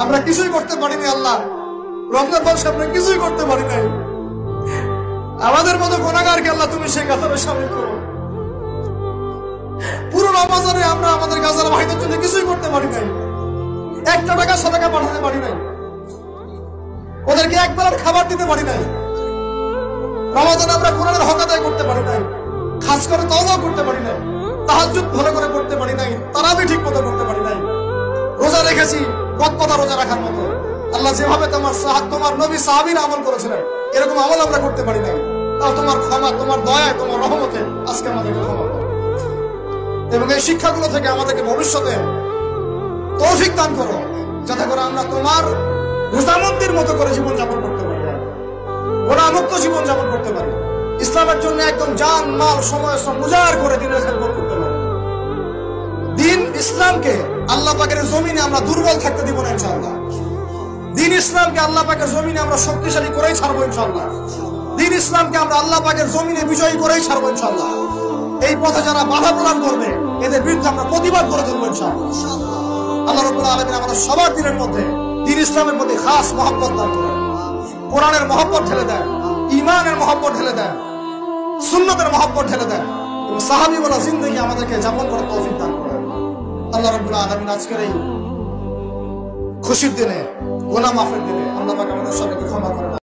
আমরা কিছুই করতে পারিনি আল্লাহ, রমজান মাসে আমরা কিছুই করতে পারি নাই। আমাদের মতো গুনাহগারকে আল্লাহ তুমি সেই কাতারে শামিল করো। পুরো রমজানে আমরা আমাদের গাজার ভাইদের জন্য কিছুই করতে পারি নাই, একটা টাকা সাদাকা পাঠাতে পারি নাই, ওদেরকে একবেলার খাবার দিতে পারি নাই। রমজানে আমরা কোরআনের হক আদায় করতে পারি নাই, খাস করে তওবা করতে পারি নাই, তাহাজ্জুদ ভালো করে করতে পারি নাই, তারাবি ঠিক মতো করতে পারি নাই। রোজা রেখেছি কতটা রোজা রাখার মতো, আল্লাহ যেভাবে তোমার নবী সাহাবীরা আমল করেছিলেন এরকম আমল আমরা করতে পারি নাই। তাও তোমার ক্ষমা, তোমার দয়া, তোমার রহমতে আজকে আমাদেরকে ক্ষমা করো এবং এই শিক্ষাগুলো থেকে আমাদেরকে ভবিষ্যতে তৌফিক দান করো, যাতে করে আমরা তোমার রোজামন্দির মতো করে জীবনযাপন করতে পারি, গুনাহমুক্ত জীবনযাপন করতে পারি, ইসলামের জন্য একদম জান মাল সময় মুজার করে দিনের খেদমত করতে পারি। দিন ইসলামকে আল্লাহ পাকের জমিনে আমরা দুর্বল থাকতে দিব না ইনশাআল্লাহ। দিন ইসলামকে আল্লাহ পাকের জমিনে আমরা শক্তিশালী করেই ছাড়বো ইনশাআল্লাহ। দিন ইসলামকে আমরা আল্লাহ পাকের জমিনে বিজয়ী করেই ছাড়বো ইনশাআল্লাহ। এই পথে যারা বাধা প্রদান করবে এদের বিরুদ্ধে আমরা প্রতিবাদ করে তুলবো ইনশাআল্লাহ। আল্লাহ রাব্বুল আলামিন আমাদের সবার দিনের মধ্যে দিন ইসলামের প্রতি খাস মহব্বত দান করেন, কোরআনের মহব্বত ঢেলে দেন, ঈমানের মহব্বত ঢেলে দেন, সুন্নতের মহব্বত ঢেলে দেন এবং সাহাবী বলা জিন্দেগি আমাদেরকে যাপন করার তৌফিক দান করেন। আল্লাহ রাব্বুল আলামিন আজকের এই খুশির দিনে, গুনাহ মাফের দিনে আল্লাহ পাক আমাদের সবাইকে ক্ষমা করেন।